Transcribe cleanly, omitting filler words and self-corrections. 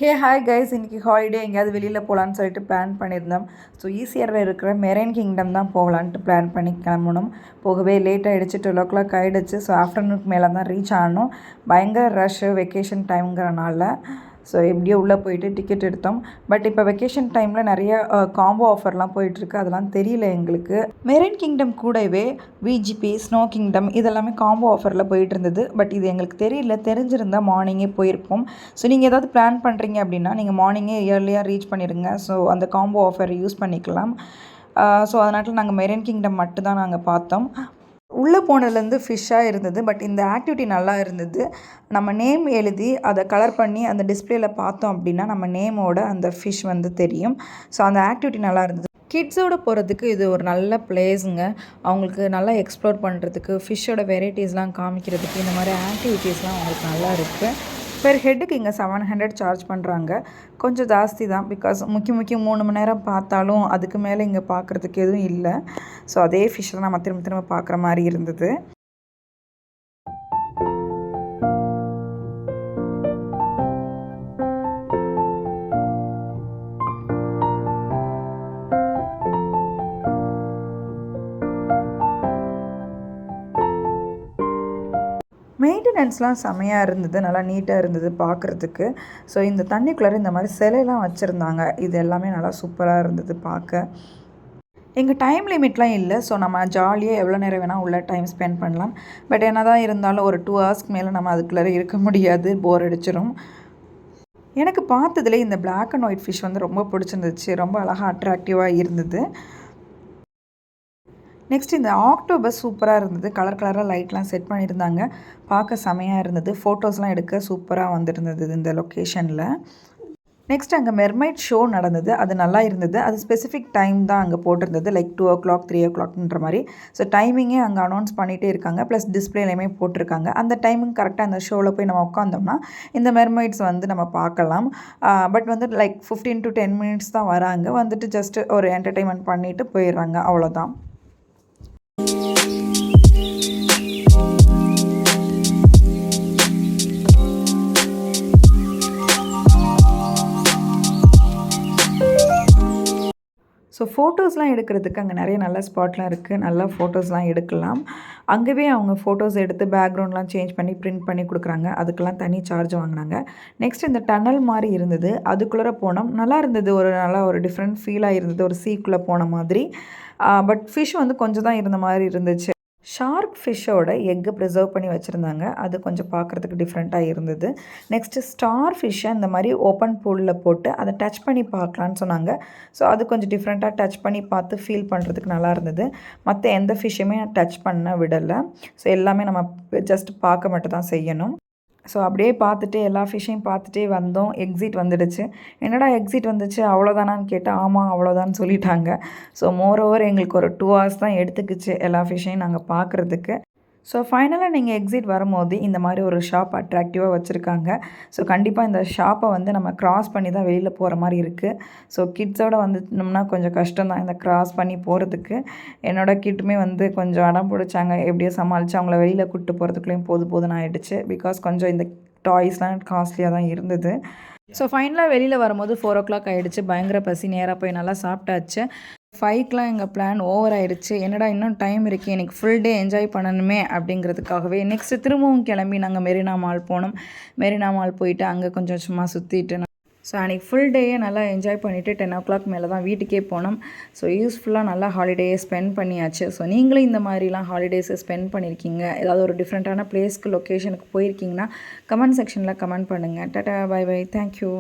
Hey hi guys, இன்றைக்கி holiday எங்கேயாவது வெளியில் போகலான்னு சொல்லிட்டு பிளான் பண்ணியிருந்தோம். ஸோ ஈஸியரில் இருக்கிற மெரைன் கிங்டம் தான் போகலான்ட்டு பிளான் பண்ணி கிளம்பணும். போகவே லேட் ஆகிடுச்சு, 12 o'clock ஆகிடுச்சு. ஸோ ஆஃப்டர்நூனுக்கு மேலே தான் ரீச் ஆகணும். பயங்கர ரஷ்ஷு, வெக்கேஷன் டைம்ங்கிறனால. ஸோ எப்படியோ உள்ளே போயிட்டு டிக்கெட் எடுத்தோம். பட் இப்போ வெக்கேஷன் டைமில் நிறைய காம்போ ஆஃபர்லாம் போயிட்டுருக்கு, அதெல்லாம் தெரியல எங்களுக்கு. மெரைன் கிங்டம் கூடவே விஜிபி, ஸ்னோ கிங்டம் இதெல்லாமே காம்போ ஆஃபரில் போயிட்டு இருந்தது. பட் இது எங்களுக்கு தெரியல, தெரிஞ்சிருந்தால் மார்னிங்கே போயிருப்போம். ஸோ நீங்கள் ஏதாவது பிளான் பண்ணுறீங்க அப்படின்னா நீங்கள் மார்னிங்கே இயர்லியாக ரீச் பண்ணிடுங்க. ஸோ அந்த காம்போ ஆஃபர் யூஸ் பண்ணிக்கலாம். ஸோ அதனால நாங்கள் மெரைன் கிங்டம் மட்டும் தான் நாங்கள் பார்த்தோம். உள்ளே போனதுலேருந்து ஃபிஷ்ஷாக இருந்தது. பட் இந்த ஆக்டிவிட்டி நல்லா இருந்தது. நம்ம நேம் எழுதி அதை கலர் பண்ணி அந்த டிஸ்பிளேல பார்த்தோம் அப்படின்னா நம்ம நேமோட அந்த ஃபிஷ் வந்து தெரியும். ஸோ அந்த ஆக்டிவிட்டி நல்லா இருந்தது. கிட்ஸோடு போகிறதுக்கு இது ஒரு நல்ல பிளேஸுங்க. அவங்களுக்கு நல்லா எக்ஸ்ப்ளோர் பண்ணுறதுக்கு, ஃபிஷ்ஷோட வெரைட்டிஸ்லாம் காமிக்கிறதுக்கு இந்த மாதிரி ஆக்டிவிட்டீஸ்லாம் அவங்களுக்கு நல்லா இருக்குது. பெர் ஹெட்டுக்கு இங்கே 700 சார்ஜ் பண்ணுறாங்க. கொஞ்சம் ஜாஸ்தி தான். பிகாஸ் முக்கிய 3 மணி நேரம் பார்த்தாலும் அதுக்கு மேலே இங்கே பார்க்குறதுக்கு எதுவும் இல்லை. ஸோ அதே ஃபிஷ் தான் நம்ம திரும்ப பார்க்குற மாதிரி இருந்தது. மெயின்டெனன்ஸ்லாம் செமையாக இருந்தது, நல்லா நீட்டாக இருந்தது பார்க்குறதுக்கு. ஸோ இந்த தண்ணிக்குள்ளார இந்த மாதிரி சிலையெல்லாம் வச்சுருந்தாங்க. இது எல்லாமே நல்லா சூப்பராக இருந்தது பார்க்க. எங்கள் டைம் லிமிட்லாம் இல்லை. ஸோ நம்ம ஜாலியாக எவ்வளோ நேரம் வேணால் உள்ள டைம் ஸ்பெண்ட் பண்ணலாம். பட் என்ன தான் இருந்தாலும் ஒரு 2 ஹவர்ஸ்க்கு மேலே நம்ம அதுக்குள்ளே இருக்க முடியாது, போர் அடிச்சிடும். எனக்கு பார்த்ததுலேயே இந்த பிளாக் அண்ட் ஒயிட் ஃபிஷ் வந்து ரொம்ப பிடிச்சிருந்துச்சு. ரொம்ப அழகாக அட்ராக்டிவாக இருந்தது. நெக்ஸ்ட் இந்த ஆக்டோபஸ் சூப்பராக இருந்தது. கலர் கலராக லைட்லாம் செட் பண்ணியிருந்தாங்க. பார்க்க செமையாக இருந்தது. ஃபோட்டோஸ்லாம் எடுக்க சூப்பராக வந்துருந்தது இந்த லொக்கேஷனில். நெக்ஸ்ட் அங்கே மெர்மைட் ஷோ நடந்தது. அது நல்லா இருந்தது. அது ஸ்பெசிஃபிக் டைம் தான் அங்கே போட்டிருந்தது. லைக் 2 o'clock 3 o'clockன்ற மாதிரி. ஸோ டைமிங்கே அங்கே அனௌன்ஸ் பண்ணிகிட்டே இருக்காங்க. ப்ளஸ் டிஸ்பிளேலையுமே போட்டிருக்காங்க. அந்த டைமிங் கரெக்டாக அந்த ஷோவில் போய் நம்ம உட்காந்தோம்னா இந்த மெர்மைட்ஸ் வந்து நம்ம பார்க்கலாம். பட் வந்து லைக் 15 to 10 minutes தான் வராங்க. வந்துட்டு ஜஸ்ட்டு ஒரு என்டர்டெயின்மெண்ட் பண்ணிவிட்டு போயிடுறாங்க, அவ்வளோதான். ஸோ ஃபோட்டோஸ்லாம் எடுக்கிறதுக்கு அங்கே நிறைய நல்ல ஸ்பாட்லாம் இருக்குது. நல்லா ஃபோட்டோஸ்லாம் எடுக்கலாம். அங்கேயே அவங்க ஃபோட்டோஸ் எடுத்து பேக்ரவுண்ட்லாம் சேஞ்ச் பண்ணி பிரிண்ட் பண்ணி கொடுக்குறாங்க. அதுக்கெல்லாம் தனி சார்ஜ் வாங்கினாங்க. நெக்ஸ்ட் இந்த டனல் மாதிரி இருந்தது, அதுக்குள்ளே போனோம். நல்லா இருந்தது. நல்லா ஒரு டிஃப்ரெண்ட் ஃபீலாக இருந்தது, ஒரு சீக்குள்ளே போன மாதிரி. பட் ஃபிஷ் வந்து கொஞ்சம் தான் இருந்த மாதிரி இருந்துச்சு. ஷார்க் ஃபிஷ்ஷோட எக்கை ப்ரிசர்வ் பண்ணி வச்சுருந்தாங்க. அது கொஞ்சம் பார்க்குறதுக்கு டிஃப்ரெண்ட்டாக இருந்தது. நெக்ஸ்ட்டு ஸ்டார் ஃபிஷ்ஷை இந்த மாதிரி ஓப்பன் பூலில் போட்டு அதை டச் பண்ணி பார்க்கலான்னு சொன்னாங்க. ஸோ அது கொஞ்சம் டிஃப்ரெண்ட்டாக டச் பண்ணி பார்த்து ஃபீல் பண்ணுறதுக்கு நல்லா இருந்தது. மற்ற எந்த ஃபிஷ்ஷுமே டச் பண்ண விடலை. ஸோ எல்லாமே நம்ம ஜஸ்ட் பார்க்க மட்டும் தான் செய்யணும். ஸோ அப்படியே பார்த்துட்டு எல்லா ஃபிஷ்ஷையும் பார்த்துட்டே வந்தோம். எக்ஸிட் வந்துடுச்சு. என்னடா எக்ஸிட் வந்துச்சு அவ்வளோதானான்னு கேட்டால் ஆமாம் அவ்வளோதான்னு சொல்லிட்டாங்க. ஸோ மோரோவர் எங்களுக்கு ஒரு 2 hours தான் எடுத்துக்கிச்சு எல்லா ஃபிஷ்ஷையும் நாங்கள் பார்க்குறதுக்கு. ஸோ ஃபைனலாக நீங்கள் எக்ஸிட் வரும்போது இந்த மாதிரி ஒரு ஷாப் அட்ராக்டிவாக வச்சுருக்காங்க. ஸோ கண்டிப்பாக இந்த ஷாப்பை வந்து நம்ம க்ராஸ் பண்ணி தான் வெளியில் போகிற மாதிரி இருக்குது. ஸோ கிட்ஸோடு வந்துட்டோம்னா கொஞ்சம் கஷ்டம் தான் இந்த க்ராஸ் பண்ணி போகிறதுக்கு. என்னோடய கிட்டுமே வந்து கொஞ்சம் அடம் பிடிச்சாங்க. எப்படியோ சமாளித்து அவங்கள வெளியில் கூப்பிட்டு போகிறதுக்குள்ளேயும் போதும்னு ஆகிடுச்சு. பிகாஸ் கொஞ்சம் இந்த டாய்ஸ்லாம் காஸ்ட்லியாக தான் இருந்தது. ஸோ ஃபைனலாக வெளியில் வரும்போது 4 o'clock ஆகிடுச்சு. பயங்கர பசி, நேராக போய் நல்லா சாப்பிட்டாச்சு. 5க்குலாம் எங்கள் பிளான் ஓவர் ஆகிடுச்சு. என்னடா இன்னும் டைம் இருக்குது, எனக்கு ஃபுல் டே என்ஜாய் பண்ணணுமே அப்படிங்கிறதுக்காகவே நெக்ஸ்ட்டு திரும்பவும் கிளம்பி நாங்கள் மெரினா மால் போனோம். மெரினா மால் போயிட்டு அங்கே கொஞ்சம் சும்மா சுற்றிட்டு ஸோ அன்றைக்கி ஃபுல் டேயே நல்லா என்ஜாய் பண்ணிவிட்டு 10 o'clock மேலே தான் வீட்டுக்கே போனோம். ஸோ யூஸ்ஃபுல்லாக நல்லா ஹாலிடேயை ஸ்பெண்ட் பண்ணியாச்சு. ஸோ நீங்களும் இந்த மாதிரிலாம் ஹாலிடேஸை ஸ்பெண்ட் பண்ணியிருக்கீங்க, ஏதாவது ஒரு டிஃப்ரெண்ட்டான பிளேஸ்க்கு லொக்கேஷனுக்கு போயிருக்கீங்கன்னா கமெண்ட் செக்ஷனில் கமெண்ட் பண்ணுங்கள். Tata, bye bye, thank you.